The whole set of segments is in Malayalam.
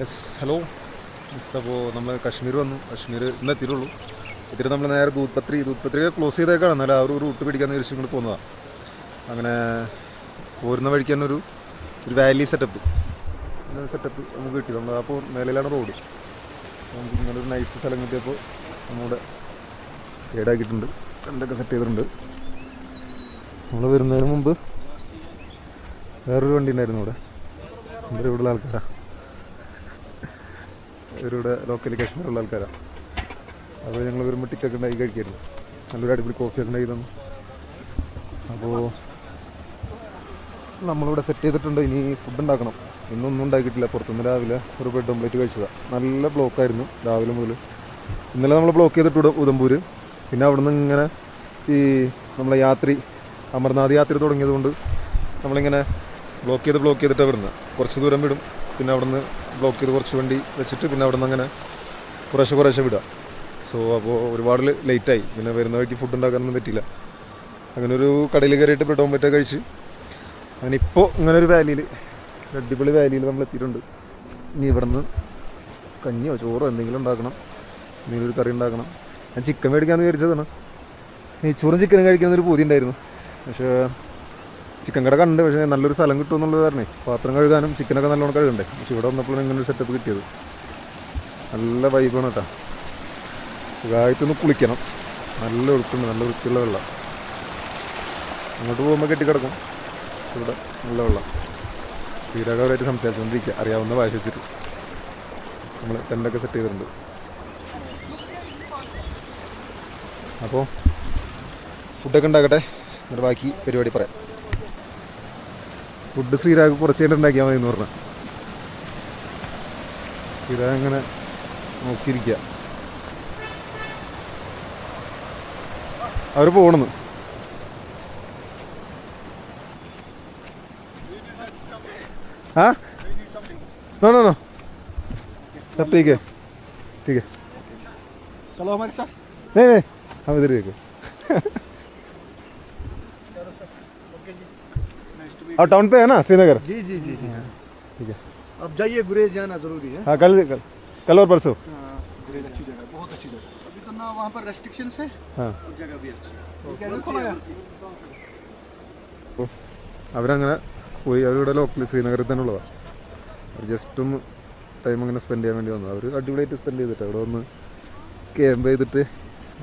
Yes hello miss. അപ്പോൾ നമ്മൾ കശ്മീർ വന്നു. കശ്മീർ ഇന്ന് എത്തിയിട്ടുള്ളൂ. എത്തിയിട്ട് നമ്മൾ നേരെ ദൂത്പത്രിക ക്ലോസ് ചെയ്തേക്കാണ്. എന്നാലും ആ ഒരു റൂട്ട് പിടിക്കാമെന്ന് വിചാരിച്ചു ഇങ്ങോട്ട് പോകുന്നതാണ്. അങ്ങനെ പോരുന്ന വഴിക്ക് തന്നെ ഒരു വാലി സെറ്റപ്പ് നമുക്ക് കിട്ടി. നമ്മൾ അപ്പോൾ മേലയിലാണ് റോഡ്. നമുക്ക് ഇങ്ങനൊരു നൈസ് സ്ഥലം കിട്ടിയപ്പോൾ നമ്മുടെ സൈഡാക്കിയിട്ടുണ്ട്. കണ്ടൊക്കെ സെറ്റ് ചെയ്തിട്ടുണ്ട്. നമ്മൾ വരുന്നതിന് മുമ്പ് വേറൊരു വണ്ടി ഉണ്ടായിരുന്നു ഇവിടെയുള്ള ആൾക്കാരാണ്. ഇവരുടെ ലോക്കൽ കാശ്മീരുള്ള ആൾക്കാരാണ്. അപ്പോൾ ഞങ്ങൾ വരുമ്പോൾ ടിക്കൊക്കെ ഉണ്ടാക്കി കഴിക്കായിരുന്നു. നല്ലൊരു അടിപൊളി കോഫിയൊക്കെ ഉണ്ടാക്കി തന്നു. അപ്പോൾ നമ്മളിവിടെ സെറ്റ് ചെയ്തിട്ടുണ്ട്. ഇനി ഫുഡ് ഉണ്ടാക്കണം. ഇന്നൊന്നും ഉണ്ടാക്കിയിട്ടില്ല. പുറത്തുനിന്ന് രാവിലെ ഒരു ബ്രെഡ് ഓംപ്ലേറ്റ് കഴിച്ചതാണ്. നല്ല ബ്ലോക്കായിരുന്നു രാവിലെ മുതൽ. ഇന്നലെ നമ്മൾ ബ്ലോക്ക് ചെയ്തിട്ട് ഉദംപൂർ. പിന്നെ അവിടെ നിന്ന് ഇങ്ങനെ ഈ നമ്മളെ അമർനാഥ് യാത്ര തുടങ്ങിയതുകൊണ്ട് നമ്മളിങ്ങനെ ബ്ലോക്ക് ചെയ്തിട്ടാണ് വരുന്നത്. കുറച്ച് ദൂരം വിടും, പിന്നെ അവിടെ നിന്ന് ബ്ലോക്ക് ചെയ്ത് കുറച്ച് വണ്ടി വെച്ചിട്ട് പിന്നെ അവിടെ നിന്ന് അങ്ങനെ കുറേശ്ശെ വിടുക. സോ അപ്പോൾ ഒരുപാട് ലേറ്റായി. പിന്നെ വരുന്ന വഴിക്ക് ഫുഡ് ഉണ്ടാക്കാനൊന്നും പറ്റിയില്ല. അങ്ങനെ ഒരു കടയിൽ കയറിയിട്ട് ബ്രെഡ് ഓംപ്ലേറ്റ് കഴിച്ച് അങ്ങനെ ഇപ്പോൾ ഇങ്ങനെ ഒരു അടിപൊളി വാലിയിൽ നമ്മൾ എത്തിയിട്ടുണ്ട്. ഇനി ഇവിടെ നിന്ന് കഞ്ഞിയോ ചോറോ എന്തെങ്കിലും ഉണ്ടാക്കണം. എന്തെങ്കിലും ഒരു കറി ഉണ്ടാക്കണം. ഞാൻ ചിക്കൻ മേടിക്കാമെന്ന് വിചാരിച്ചതാണ്. നെയ്ച്ചോറും ചിക്കനും കഴിക്കാമെന്നൊരു പൂതി ഉണ്ടായിരുന്നു. പക്ഷേ ചിക്കൻ കട കണ്ട്, പക്ഷേ നല്ലൊരു സ്ഥലം കിട്ടുമെന്നുള്ളത് കാരണേ പാത്രം കഴുകാനും ചിക്കനൊക്കെ നല്ലോണം കഴുകണ്ടേ. പക്ഷേ ഇവിടെ വന്നപ്പോഴാണ് ഇങ്ങനൊരു സെറ്റപ്പ് കിട്ടിയത്. നല്ല വൈബാണ് കേട്ടോ. സുഖമായിട്ടൊന്ന് കുളിക്കണം. നല്ല ഒഴുക്കുണ്ട്, നല്ല വൃത്തിയുള്ള വെള്ളം. അങ്ങോട്ട് പോകുമ്പോൾ കെട്ടിക്കിടക്കും. ഇവിടെ നല്ല വെള്ളം. തീരാകവരായിട്ട് സംസാരിച്ചുകൊണ്ടിരിക്കുക, അറിയാവുന്ന ഭാഷ വെച്ചിട്ട്. നമ്മൾ ടെൻ്റൊക്കെ സെറ്റ് ചെയ്തിട്ടുണ്ട്. അപ്പോൾ ഫുഡൊക്കെ ഉണ്ടാക്കട്ടെ, എന്നിട്ട് ബാക്കി പരിപാടി പറയാം. ഫുഡ് ശ്രീരാഗ് കുറച്ച് കഴിഞ്ഞിട്ട് ഉണ്ടാക്കിയാൽ മതി എന്ന് പറഞ്ഞാൽ ശ്രീരാഗ് അങ്ങനെ നോക്കിയിരിക്കുക. അവർ പോകണമെന്ന്. हाँ नो सब ठीक है चलो हमारे साथ। नहीं हम इधर ही और टाउन पे है ना श्रीनगर? जी जी जी जी ठीक है. अब जाइए, गुरेज जाना जरूरी है। हाँ कल और परसों. गुरेज अच्छी जगह, बहुत अच्छी जगह। अभी तो ना वहाँ पर रेस्ट्रिक्शंस है। हाँ उस जगह भी अच्छी അവരങ്ങനെ പോയി. അവരിവിടെ ലോക്കൽ ശ്രീനഗറിൽ തന്നെ ഉള്ളതാണ്. അവർ ജസ്റ്റ് ഒന്ന് ടൈം അങ്ങനെ സ്പെൻഡ് ചെയ്യാൻ വേണ്ടി വന്നു. അവർ അടിപൊളിയായിട്ട് സ്പെൻഡ് ചെയ്തിട്ട് അവിടെ ഒന്ന് ക്യാമ്പ് ചെയ്തിട്ട്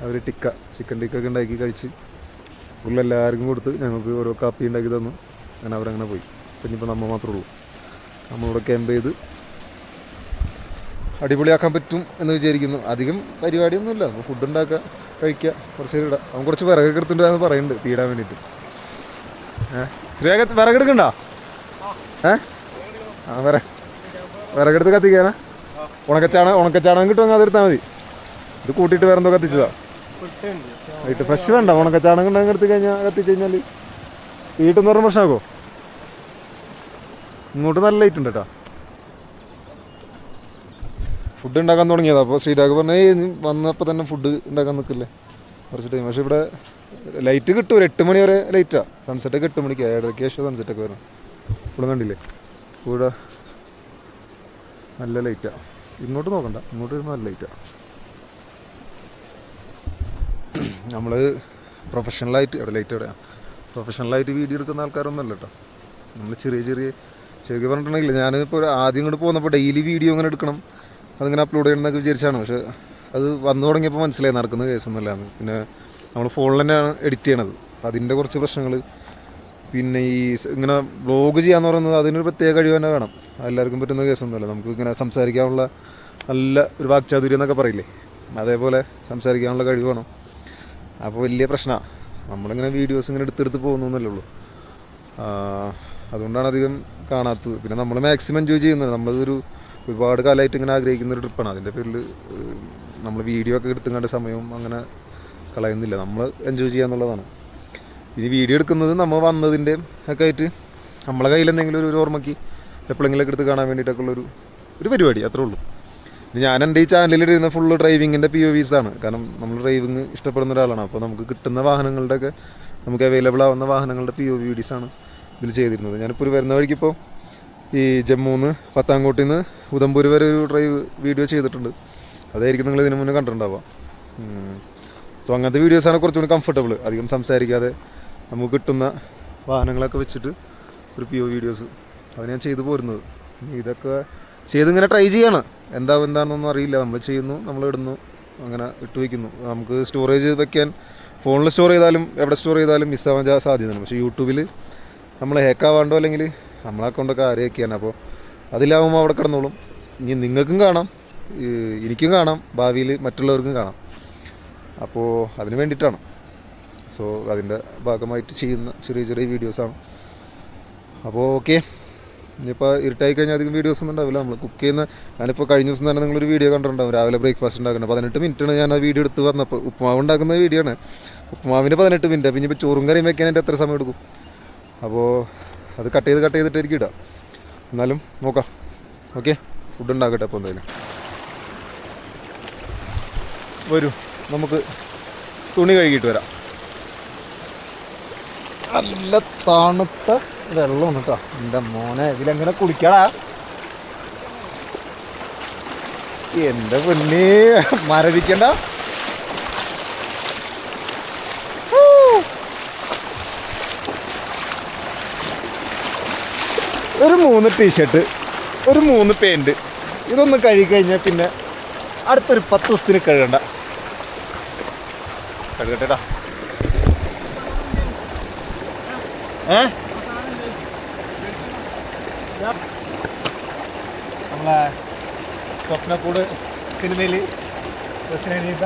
അവർ ചിക്കൻ ടിക്കൊക്കെ ഉണ്ടാക്കി കഴിച്ച് എല്ലാവർക്കും കൊടുത്ത് ഞങ്ങൾക്ക് ഓരോ കാപ്പി ഉണ്ടാക്കി തന്നു. അങ്ങനെ അവരങ്ങനെ പോയി. പിന്നെ ഇപ്പോൾ നമ്മൾ മാത്രമേ ഉള്ളൂ. നമ്മളിവിടെ ക്യാമ്പ് ചെയ്ത് അടിപൊളിയാക്കാൻ പറ്റും എന്ന് വിചാരിക്കുന്നു. അധികം പരിപാടിയൊന്നുമില്ല. അപ്പോൾ ഫുഡ് ഉണ്ടാക്കുക, കഴിക്കുക, കുറച്ച് നേരം ഇടാം. അവൻ കുറച്ച് വിറകൊക്കെ എടുത്തിട്ടുണ്ടെന്ന് പറയുന്നുണ്ട് തീടാൻ വേണ്ടിയിട്ട്. ശ്രീയാഗത്ത് വിറകെടുക്കണ്ടോ? ആ വിറകെടുത്ത് കത്തിക്കാനാ? ഉണക്കച്ചാണകം കിട്ടുമെങ്കിൽ അതെടുത്താൽ മതി. ഇത് കൂട്ടിയിട്ട് വേറെ എന്തോ കത്തിച്ചതാ. വീട്ട് ഫ്രഷ് വേണ്ട, ഉണക്കച്ചാണകം ഉണ്ടെങ്കിൽ എടുത്ത് കത്തിച്ച് കഴിഞ്ഞാൽ വീട്ടിൽ പറഞ്ഞ പ്രശ്നമാക്കോ? ഇങ്ങോട്ട് നല്ല ലൈറ്റ് ഉണ്ട് കേട്ടോ. ഫുഡ് ഉണ്ടാക്കാൻ തുടങ്ങിയതാണ്. അപ്പോൾ ശ്രീരാഗ് പറഞ്ഞേ വന്നപ്പോൾ തന്നെ ഫുഡ് ഉണ്ടാക്കാൻ നിൽക്കില്ലേ കുറച്ച് ടൈം. പക്ഷേ ഇവിടെ ലൈറ്റ് കിട്ടും. ഒരു 8 മണി വരെ ലൈറ്റാണ്. സൺസെറ്റൊക്കെ 8 മണിക്ക്, 7:30 ശേഷം സൺസെറ്റൊക്കെ വരണം. ഇവിടെ കണ്ടില്ലേ ഇവിടെ നല്ല ലൈറ്റാണ്. ഇങ്ങോട്ട് നോക്കണ്ട, ഇങ്ങോട്ട് വരുമ്പോൾ നല്ല ലൈറ്റാണ്. നമ്മൾ പ്രൊഫഷണലായിട്ട് വീഡിയോ എടുക്കുന്ന ആൾക്കാരൊന്നുമല്ല കേട്ടോ. നമ്മൾ ശരിക്കും പറഞ്ഞിട്ടുണ്ടെങ്കിൽ ഞാനിപ്പോൾ ആദ്യം ഇങ്ങോട്ട് പോകുന്നപ്പോൾ ഡെയിലി വീഡിയോ ഇങ്ങനെ എടുക്കണം, അതിങ്ങനെ അപ്ലോഡ് ചെയ്യണമെന്നൊക്കെ വിചാരിച്ചാണ്. പക്ഷേ അത് വന്നു തുടങ്ങിയപ്പോൾ മനസ്സിലായി നടക്കുന്ന കേസൊന്നുമില്ലാന്ന്. പിന്നെ നമ്മൾ ഫോണിൽ തന്നെയാണ് എഡിറ്റ് ചെയ്യണത്. അപ്പം അതിൻ്റെ കുറച്ച് പ്രശ്നങ്ങൾ. പിന്നെ ഈ ഇങ്ങനെ വ്ളോഗ് ചെയ്യാന്ന് പറയുന്നത് അതിനൊരു പ്രത്യേക കഴിവ് തന്നെ വേണം. എല്ലാവർക്കും പറ്റുന്ന കേസൊന്നുമല്ല. നമുക്ക് ഇങ്ങനെ സംസാരിക്കാനുള്ള നല്ല ഒരു വാക്ചാതുര്യം എന്നൊക്കെ പറയില്ലേ, അതേപോലെ സംസാരിക്കാനുള്ള കഴിവ് വേണം. അപ്പോൾ വലിയ പ്രശ്നമാണ്. നമ്മളിങ്ങനെ വീഡിയോസ് ഇങ്ങനെ എടുത്തെടുത്ത് പോകുന്നല്ലേ ഉള്ളൂ. അതുകൊണ്ടാണ് അധികം കാണാത്തത്. പിന്നെ നമ്മൾ മാക്സിമം എൻജോയ് ചെയ്യുന്നത്. നമ്മളതൊരു ഒരുപാട് കാലമായിട്ട് ഇങ്ങനെ ആഗ്രഹിക്കുന്നൊരു ട്രിപ്പാണ്. അതിൻ്റെ പേരിൽ നമ്മൾ വീഡിയോ ഒക്കെ എടുത്തുകൊണ്ട് സമയവും അങ്ങനെ കളയുന്നില്ല. നമ്മൾ എൻജോയ് ചെയ്യാന്നുള്ളതാണ്. ഇനി വീഡിയോ എടുക്കുന്നത് നമ്മൾ വന്നതിൻ്റെ ഒക്കെ ആയിട്ട് നമ്മളെ കയ്യിൽ എന്തെങ്കിലും ഒരു ഓർമ്മയ്ക്ക് എപ്പോഴെങ്കിലൊക്കെ എടുത്ത് കാണാൻ വേണ്ടിയിട്ടൊക്കെ ഉള്ളൊരു പരിപാടി, അത്രേ ഉള്ളൂ. ഇനി ഞാൻ എൻ്റെ ഈ ചാനലിലിരുന്ന ഫുള്ള് ഡ്രൈവിങ്ങിൻ്റെ POVs ആണ്. കാരണം നമ്മൾ ഡ്രൈവിങ് ഇഷ്ടപ്പെടുന്ന ഒരാളാണ്. അപ്പോൾ നമുക്ക് കിട്ടുന്ന വാഹനങ്ങളുടെയൊക്കെ നമുക്ക് അവൈലബിൾ ആവുന്ന വാഹനങ്ങളുടെ POV വീഡിയോസാണ് ഇതിൽ ചെയ്തിരുന്നത്. ഞാനിപ്പോൾ ഒരു വരുന്ന വഴിക്കിപ്പോൾ ഈ ജമ്മുന്ന് പത്താംകോട്ടിൽ നിന്ന് ഉദംപൂർ വരെ ഒരു ഡ്രൈവ് വീഡിയോ ചെയ്തിട്ടുണ്ട്. അതായിരിക്കും നിങ്ങൾ ഇതിനു മുന്നേ കണ്ടിട്ടുണ്ടാവുക. സോ അങ്ങനത്തെ വീഡിയോസാണ് കുറച്ചുകൂടി കംഫർട്ടബിൾ. അധികം സംസാരിക്കാതെ നമുക്ക് കിട്ടുന്ന വാഹനങ്ങളൊക്കെ വെച്ചിട്ട് ഒരു PO വീഡിയോസ് അത് ഞാൻ ചെയ്തു പോരുന്നത്. ഇതൊക്കെ ചെയ്തിങ്ങനെ ട്രൈ ചെയ്യാണ്. എന്താണെന്നൊന്നും അറിയില്ല. നമ്മൾ ചെയ്യുന്നു, നമ്മൾ ഇടുന്നു, അങ്ങനെ ഇട്ട് വയ്ക്കുന്നു. നമുക്ക് സ്റ്റോറേജ് വെക്കാൻ ഫോണിൽ സ്റ്റോർ ചെയ്താലും എവിടെ സ്റ്റോർ ചെയ്താലും മിസ്സാവാൻ സാധ്യതയാണ്. പക്ഷേ യൂട്യൂബിൽ നമ്മൾ ഹാക്കാവാണ്ടോ അല്ലെങ്കിൽ നമ്മളെ അക്കൗണ്ടൊക്കെ ആരെയൊക്കെയാണ്. അപ്പോൾ അതിലാവുമ്പോൾ അവിടെ കിടന്നോളും. ഇനി നിങ്ങൾക്കും കാണാം, എനിക്കും കാണാം, ഭാവിയിൽ മറ്റുള്ളവർക്കും കാണാം. അപ്പോൾ അതിന് വേണ്ടിയിട്ടാണ്. സോ അതിൻ്റെ ഭാഗമായിട്ട് ചെയ്യുന്ന ചെറിയ ചെറിയ വീഡിയോസാണ്. അപ്പോൾ ഓക്കെ, ഇനിയിപ്പോൾ ഇരുട്ടായി കഴിഞ്ഞാൽ അധികം വീഡിയോസ് ഒന്നും ഉണ്ടാവില്ല. നമ്മൾ കുക്ക് ചെയ്യുന്ന ഞാനിപ്പോൾ കഴിഞ്ഞ ദിവസം തന്നെ നിങ്ങളൊരു വീഡിയോ കണ്ടിട്ടുണ്ടാവും. രാവിലെ ബ്രേക്ക്ഫാസ്റ്റ് ഉണ്ടാക്കുന്നത് 18 മിനിറ്റാണ് ഞാൻ ആ വീഡിയോ എടുത്ത് വന്നപ്പോൾ. ഉപ്പുമാവ് ഉണ്ടാക്കുന്ന വീഡിയോ ആണ്. ഉപ്പുമാവിന് 18 മിനിറ്റ്. പിന്നെ ഇപ്പോൾ ചോറും കറിയും വെക്കാനായിട്ട് എത്ര സമയം എടുക്കും? അപ്പോൾ അത് കട്ട് ചെയ്തിട്ടായിരിക്കും ഇടുക. എന്നാലും നോക്കാം. ഓക്കെ, ഫുഡ് ഉണ്ടാക്കട്ടെ. അപ്പോൾ എന്തായാലും വരൂ, നമുക്ക് തുണി കഴുകിയിട്ട് വരാം. നല്ല തണുത്ത വെള്ളമാണ് കേട്ടോ. എൻ്റെ മോനെ, ഇതിലെങ്ങനെ കുളിക്കടാ? എൻ്റെ പൊന്നേ, മരവിക്കണ്ട. ഒരു 3 ടീഷർട്ട്, ഒരു 3 പാൻറ്, ഇതൊന്ന് കഴുകിക്കഴിഞ്ഞാൽ പിന്നെ അടുത്തൊരു 10 ദിവസത്തിന് കഴുകണ്ട. കഴുകട്ടേടാ. നമ്മളെ സ്വപ്നക്കൂട് സിനിമയിൽ കൊച്ചിനെ എഴുതിയിട്ട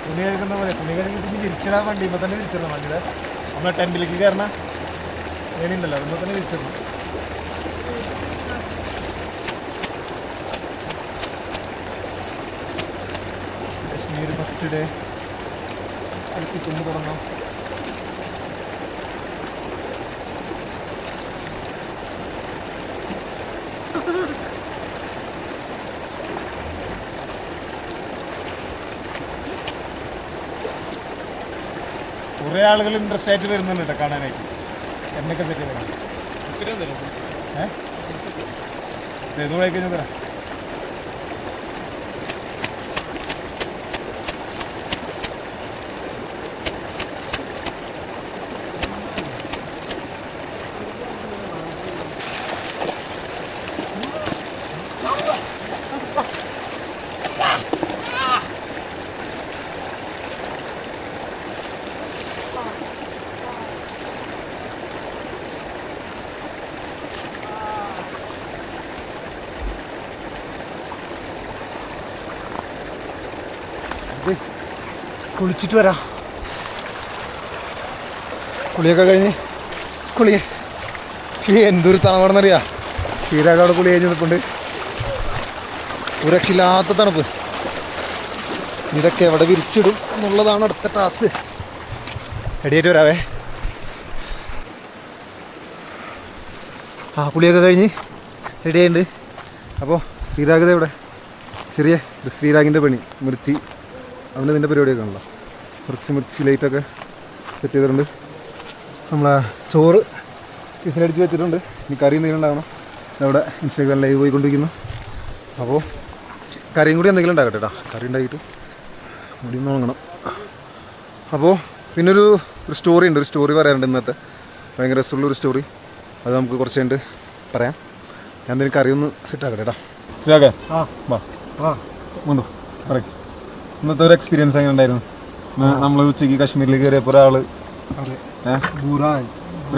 തുണി കഴുകുന്ന പോലെ തുണി കഴുകിയിട്ട് വിരിച്ചിടാൻ വണ്ടിയുമ്പോൾ തന്നെ വിരിച്ചിടണം. വണ്ടിയുടെ നമ്മളെ ടെൻറ്റിലേക്ക് കയറണ ഏണിയുണ്ടല്ലോ, അതുമ്പോൾ തന്നെ വിരിച്ചിടണം. കശ്മീർ ഫസ്റ്റ് ഡേ അൽപ്പിക്കുന്നു തുടങ്ങാം. കുറേ ആളുകൾ ഇൻട്രസ്റ്റ് ആയിട്ട് വരുന്നുണ്ട് കേട്ടോ കാണാനായിട്ട്. എന്നൊക്കെ സെറ്റ് ചെയ്യണം. ഇത് കഴിഞ്ഞാൽ തരാം. കുളിച്ചിട്ട് വരാം. കുളിയൊക്കെ കഴിഞ്ഞ് എന്തൊരു തണുപ്പാണെന്നറിയാം. ക്ഷീരാകവിടെ കുളി കഴിഞ്ഞ് നിൽപ്പുണ്ട്. ഒരു രക്ഷയില്ലാത്ത തണുപ്പ്. ഇതൊക്കെ എവിടെ വിരിച്ചിടും എന്നുള്ളതാണ് അടുത്ത ടാസ്ക്. റെഡിയായിട്ട് വരാവേ. കുളിയൊക്കെ കഴിഞ്ഞ് റെഡി ആയിട്ടുണ്ട്. അപ്പോൾ ശ്രീരാഗത ഇവിടെ ചെറിയ ശ്രീരാഗിൻ്റെ പണി മിർച്ചി അവൻ്റെ ഇതിൻ്റെ പരിപാടിയൊക്കെ ആണല്ലോ. കുറച്ച് മിർച്ചി ലൈറ്റൊക്കെ സെറ്റ് ചെയ്തിട്ടുണ്ട്. നമ്മളെ ചോറ് വിസിലടിച്ച് വെച്ചിട്ടുണ്ട്. ഇനി കറി എന്തെങ്കിലും ഉണ്ടാകണം. അവിടെ ഇൻസ്റ്റാഗ്രാം ലൈവ് പോയിക്കൊണ്ടിരിക്കുന്നു. അപ്പോൾ കറിയും കൂടി എന്തെങ്കിലും ഉണ്ടാകട്ടെ കേട്ടോ. കറി ഉണ്ടാക്കിയിട്ട് മുടി ഒന്ന് ഉണങ്ങണം. അപ്പോൾ പിന്നൊരു സ്റ്റോറി ഉണ്ട്. ഒരു സ്റ്റോറി പറയാനുണ്ട് ഇന്നത്തെ. ഭയങ്കര രസമുള്ളൊരു സ്റ്റോറി. അത് നമുക്ക് കുറച്ച് കഴിഞ്ഞിട്ട് പറയാം. ഞാൻ എന്തെങ്കിലും കറി ഒന്ന് സെറ്റാക്കട്ടെ കേട്ടോ. ശരിയാക്കേ? മുണ്ടോ പറയും. ഇന്നത്തെ ഒരു എക്സ്പീരിയൻസ് എങ്ങനെ ഉണ്ടായിരുന്നു? നമ്മൾ ഉച്ചയ്ക്ക് കാശ്മീരിൽ കയറിയപ്പോൾ ഒരാൾ ഒരു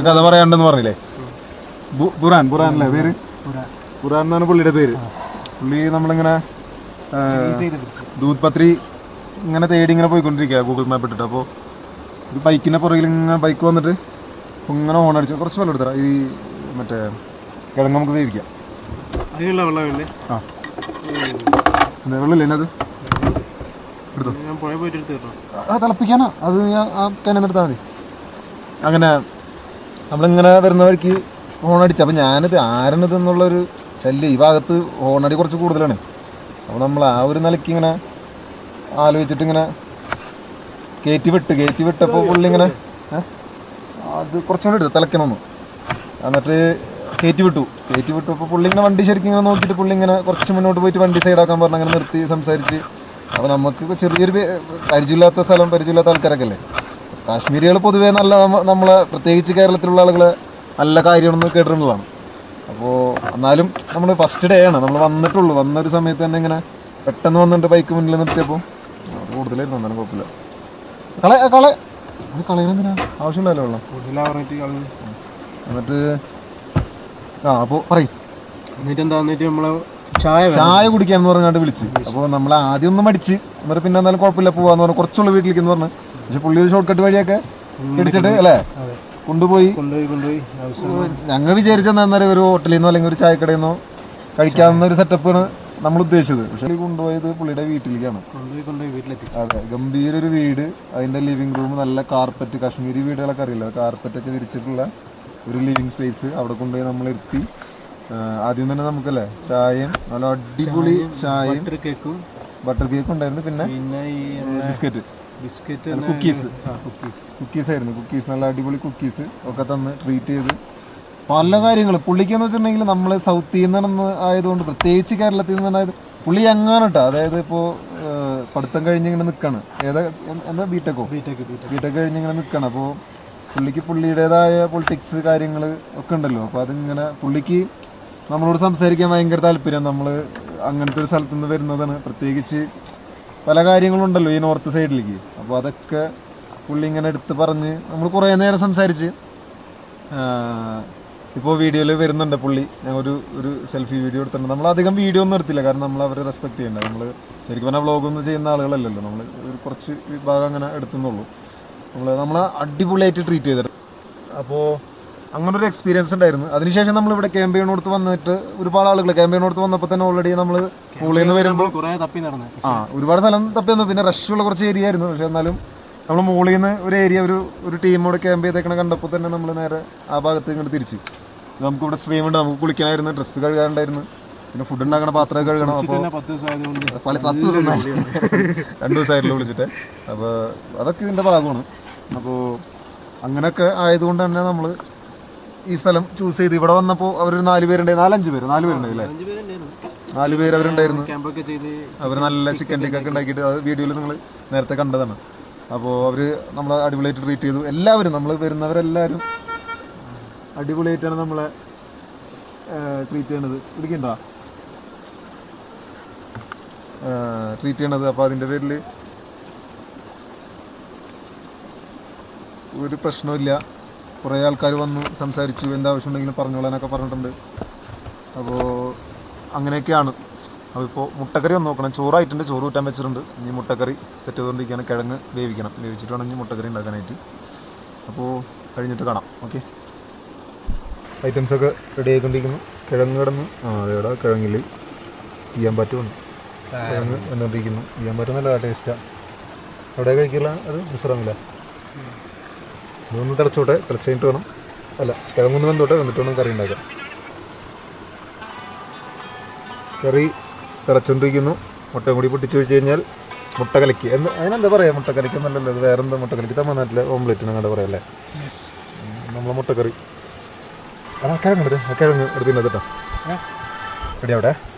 കഥ പറയാനുണ്ടെന്ന് പറഞ്ഞില്ലേ? ബുറാനല്ലേ പേര്? ബുറാൻ എന്നാണ് പുള്ളിയുടെ പേര്. പുള്ളി നമ്മളിങ്ങനെ ദൂത് പത്രി ഇങ്ങനെ തേടി ഇങ്ങനെ പോയിക്കൊണ്ടിരിക്കുക ഗൂഗിൾ മാപ്പ് ഇട്ടിട്ട്. അപ്പോൾ ഒരു ബൈക്കിൻ്റെ പുറകിൽ ഇങ്ങനെ ബൈക്ക് വന്നിട്ട് ഇങ്ങനെ ഹോൺ അടിച്ചു. കുറച്ച് വെള്ളം എടുത്തരാം. ഈ മറ്റേ കിഴങ്ങ് നമുക്ക് വേവിക്കാം. അതിനുള്ള വെള്ളമില്ലേ? വെള്ളമില്ലേ അതിനകത്ത്? എടുത്തോ. തിളപ്പിക്കാനാ അത്. ഞാൻ ആ കിണന്നെടുത്താൽ മതി. അങ്ങനെ നമ്മളിങ്ങനെ വരുന്ന വഴിക്ക് ഹോണടിച്ചു. അപ്പം ഞാനിത് ആരണത് എന്നുള്ളൊരു ശല്യം. ഈ ഭാഗത്ത് ഹോണടി കുറച്ച് കൂടുതലാണ്. അപ്പോൾ നമ്മൾ ആ ഒരു നിലയ്ക്ക് ഇങ്ങനെ ആലോചിച്ചിട്ട് ഇങ്ങനെ കയറ്റി വിട്ടപ്പോൾ പുള്ളി ഇങ്ങനെ അത് കുറച്ചുകൂടി എടുത്ത് തിളയ്ക്കണമെന്ന്. എന്നിട്ട് കയറ്റി വിട്ടു അപ്പോൾ പുള്ളി ഇങ്ങനെ വണ്ടി ശരിക്കും ഇങ്ങനെ നോക്കിയിട്ട് പുള്ളി ഇങ്ങനെ കുറച്ച് മുന്നോട്ട് പോയിട്ട് വണ്ടി സൈഡാക്കാൻ പറഞ്ഞ് അങ്ങനെ നിർത്തി സംസാരിച്ച്. അപ്പോൾ നമുക്ക് ചെറിയൊരു പരിചയമില്ലാത്ത സ്ഥലം, പരിചയമില്ലാത്ത ആൾക്കാരൊക്കെ അല്ലേ. കാശ്മീരികൾ പൊതുവേ നല്ല നമ്മളെ പ്രത്യേകിച്ച് കേരളത്തിലുള്ള ആളുകൾ നല്ല കാര്യമാണെന്ന് കേട്ടിട്ടുള്ളതാണ്. അപ്പോൾ എന്നാലും നമ്മൾ ഫസ്റ്റ് ഡേ ആണ് നമ്മൾ വന്നിട്ടുള്ളൂ. വന്നൊരു സമയത്ത് തന്നെ ഇങ്ങനെ പെട്ടെന്ന് വന്നിട്ട് ബൈക്ക് മുന്നിൽ നിർത്തിയപ്പോൾ അത് കൂടുതലായിരുന്നു. എന്നാലും കുഴപ്പമില്ല. കളയുന്നതിനാ ആവശ്യമില്ലല്ലോ വെള്ളം. എന്നിട്ട് അപ്പോൾ പറയും എന്നിട്ട് നമ്മളെ ചായ കുടിക്കാന്ന് പറഞ്ഞാണ്ട് വിളിച്ച്. അപ്പോൾ നമ്മൾ ആദ്യം ഒന്ന് മടിച്ച്, എന്നിട്ട് പിന്നെ എന്നാലും കുഴപ്പമില്ല പോവാന്ന് പറഞ്ഞു. കുറച്ചുള്ള വീട്ടിലേക്ക് എന്ന് പറഞ്ഞു. പക്ഷെ പുള്ളി ഒരു ഷോർട്ട് കട്ട് വഴിയൊക്കെ പിടിച്ചിട്ട് അല്ലേ കൊണ്ടുപോയി. ഞങ്ങൾ വിചാരിച്ചെന്നാൽ ഒരു ഹോട്ടലിൽ നിന്നോ അല്ലെങ്കിൽ ഒരു ചായക്കടയിൽ നിന്നോ കഴിക്കാവുന്ന ഒരു സെറ്റപ്പാണ് നമ്മൾ ഉദ്ദേശിച്ചത്. പക്ഷെ കൊണ്ടുപോയത് പുള്ളിയുടെ വീട്ടിലേക്കാണ്. അതെ, ഗംഭീര ഒരു വീട്, അതിന്റെ ലിവിംഗ് റൂം, നല്ല കാർപ്പറ്റ്, കാശ്മീരി വീടുകളൊക്കെ അറിയില്ല, കാർപ്പറ്റൊക്കെ വിരിച്ചിട്ടുള്ള ഒരു ലിവിംഗ് സ്പേസ്. അവിടെ കൊണ്ടുപോയി നമ്മൾ ഇരുത്തി. ആദ്യം തന്നെ നമുക്കല്ലേ ചായയും നല്ല അടിപൊളി ചായയും ബട്ടർ കേക്കും ഉണ്ടായിരുന്നു. പിന്നെ ബിസ്ക്കറ്റ് കുക്കീസ് ആയിരുന്നു. കുക്കീസ് നല്ല അടിപൊളി കുക്കീസ് ഒക്കെ തന്ന് ട്രീറ്റ് ചെയ്ത് പല കാര്യങ്ങൾ. പുള്ളിക്കെന്ന് വെച്ചിട്ടുണ്ടെങ്കിൽ നമ്മൾ സൗത്തിൽ നിന്ന് ആയതുകൊണ്ട്, പ്രത്യേകിച്ച് കേരളത്തിൽ നിന്നായത്, പുള്ളി എങ്ങാണ് കേട്ടോ. അതായത് ഇപ്പോൾ പഠിത്തം കഴിഞ്ഞിങ്ങനെ നിൽക്കുകയാണ്. എന്താ ബിടെക് കഴിഞ്ഞിങ്ങനെ നിൽക്കുകയാണ്. അപ്പോൾ പുള്ളിക്ക് പുള്ളിയുടേതായ പൊളിറ്റിക്സ് കാര്യങ്ങൾ ഒക്കെ ഉണ്ടല്ലോ. അപ്പോൾ അതിങ്ങനെ പുള്ളിക്ക് നമ്മളോട് സംസാരിക്കാൻ ഭയങ്കര താല്പര്യം. നമ്മൾ അങ്ങനത്തെ ഒരു സ്ഥലത്തു നിന്ന് വരുന്നതാണ്. പ്രത്യേകിച്ച് പല കാര്യങ്ങളുണ്ടല്ലോ ഈ നോർത്ത് സൈഡിലേക്ക്. അപ്പോൾ അതൊക്കെ പുള്ളി ഇങ്ങനെ എടുത്ത് പറഞ്ഞ് നമ്മൾ കുറേ നേരം സംസാരിച്ച്. ഇപ്പോൾ വീഡിയോയിൽ വരുന്നുണ്ട് പുള്ളി. ഞാൻ ഒരു സെൽഫി വീഡിയോ എടുത്തിട്ടുണ്ട്. നമ്മൾ അധികം വീഡിയോ ഒന്നും എടുത്തില്ല, കാരണം നമ്മൾ അവരെ റെസ്പെക്ട് ചെയ്യണ്ട. നമ്മൾ ശരിക്കും പറഞ്ഞാൽ വ്ളോഗൊന്നും ചെയ്യുന്ന ആളുകളല്ലല്ലോ. നമ്മൾ ഒരു കുറച്ച് ഭാഗം അങ്ങനെ എടുത്തുന്നുള്ളൂ. നമ്മളെ അടിപൊളിയായിട്ട് ട്രീറ്റ് ചെയ്തിട്ട്. അപ്പോൾ അങ്ങനൊരു എക്സ്പീരിയൻസ് ഉണ്ടായിരുന്നു. അതിനുശേഷം നമ്മളിവിടെ ക്യാമ്പയിനോടത്ത് വന്നിട്ട് ഒരുപാട് ആളുകൾ ക്യാമ്പയിനോടത്ത് വന്നപ്പോൾ തന്നെ ഓൾറെഡി നമ്മൾ സ്കൂളിൽ നിന്ന് വരുമ്പോൾ ഒരുപാട് സ്ഥലം തപ്പി വന്നു. പിന്നെ റഷുള്ള കുറച്ച് ഏരിയ ആയിരുന്നു. പക്ഷെ എന്നാലും നമ്മൾ മുകളിൽ നിന്ന് ഒരു ഏരിയ ഒരു ടീമോട് ക്യാമ്പ് ചെയ്തേക്കണ കണ്ടപ്പോൾ തന്നെ നമ്മൾ നേരെ ആ ഭാഗത്ത് ഇങ്ങോട്ട് തിരിച്ചു. നമുക്കിവിടെ സ്ട്രീം ഉണ്ട്, നമുക്ക് കുളിക്കാനായിരുന്നു, ഡ്രസ്സ് കഴുകാനുണ്ടായിരുന്നു, പിന്നെ ഫുഡ് ഉണ്ടാക്കണ പാത്രം കഴുകണം. അപ്പോൾ 10 ദിവസം 2 ദിവസമായിരുന്നു വിളിച്ചിട്ട്. അപ്പോൾ അതൊക്കെ ഇതിൻ്റെ ഭാഗമാണ്. അപ്പോൾ അങ്ങനെയൊക്കെ ആയതുകൊണ്ട് തന്നെ നമ്മൾ ഈ സ്ഥലം ചൂസ് ചെയ്ത് ഇവിടെ വന്നപ്പോൾ അവരൊരു 4 പേരുണ്ടായിരുന്നു. 4 പേരുണ്ടായില്ലേ? 4 പേര് അവരുണ്ടായിരുന്നു. അവർ നല്ല ചിക്കൻ ടിക്കൊക്കെ ഉണ്ടാക്കിയിട്ട് അത് വീഡിയോയിൽ നിങ്ങൾ നേരത്തെ കണ്ടതാണ്. അപ്പോൾ അവർ നമ്മളെ അടിപൊളിയായിട്ട് ട്രീറ്റ് ചെയ്തു. എല്ലാവരും നമ്മൾ വരുന്നവരെല്ലാവരും അടിപൊളിയായിട്ടാണ് നമ്മളെ ട്രീറ്റ് ചെയ്യണത്. പിടിക്കണ്ടോ ട്രീറ്റ് ചെയ്യണത്. അപ്പോൾ അതിൻ്റെ പേരിൽ ഒരു പ്രശ്നമില്ല. കുറേ ആൾക്കാർ വന്ന് സംസാരിച്ചു, എന്താവശ്യം ഉണ്ടെങ്കിലും പറഞ്ഞോളാനൊക്കെ പറഞ്ഞിട്ടുണ്ട്. അപ്പോൾ അങ്ങനെയൊക്കെയാണ്. അപ്പോൾ മുട്ടക്കറി ഒന്ന് നോക്കണം. ചോറായിട്ടുണ്ട്, ചോറ് കൂട്ടാൻ വെച്ചിട്ടുണ്ട്. ഇനി മുട്ടക്കറി സെറ്റ് ചെയ്തുകൊണ്ടിരിക്കുകയാണ്. കിഴങ്ങ് വേവിക്കണം, വേവിച്ചിട്ട് വേണം ഇനി മുട്ടക്കറി ഉണ്ടാക്കാനായിട്ട്. അപ്പോൾ കഴിഞ്ഞിട്ട് കാണാം. ഓക്കെ, ഐറ്റംസൊക്കെ റെഡി ആയിക്കൊണ്ടിരിക്കുന്നു. കിഴങ്ങ് കിടന്ന് അതേടെ കിഴങ്ങിൽ ചെയ്യാൻ പറ്റുമെന്ന് കിഴങ്ങ് വന്നുകൊണ്ടിരിക്കുന്നു. ചെയ്യാൻ പറ്റും, നല്ല ടേസ്റ്റാണ്. അവിടെ കഴിക്കില്ല, അത് മിശ്രമില്ല. ഇതൊന്ന് തിളച്ചോട്ടെ, തിളച്ച് കഴിഞ്ഞിട്ട് വേണം, അല്ല കിഴങ്ങൊന്ന് വെന്തോട്ടെ, വന്നിട്ട് വേണം കറി ഉണ്ടാക്കാൻ. കറി തിളച്ചുകൊണ്ടിരിക്കുന്നു. മുട്ടയും കൂടി പൊട്ടിച്ച് വെച്ച് കഴിഞ്ഞാൽ മുട്ട കലക്കി അതിനെന്താ പറയുക? മുട്ട കലക്കി എന്നല്ലല്ലോ, അത് വേറെന്താ മുട്ട കലക്കി? തമിഴ്നാട്ടിലെ ഓംലെറ്റ് അങ്ങോട്ട് പറയാം അല്ലേ? നമ്മളെ മുട്ടക്കറി. കിഴങ്ങ് എടുത്ത് കിഴങ്ങ് എടുത്തിട്ട് കേട്ടോ. എവിടെ അവിടെ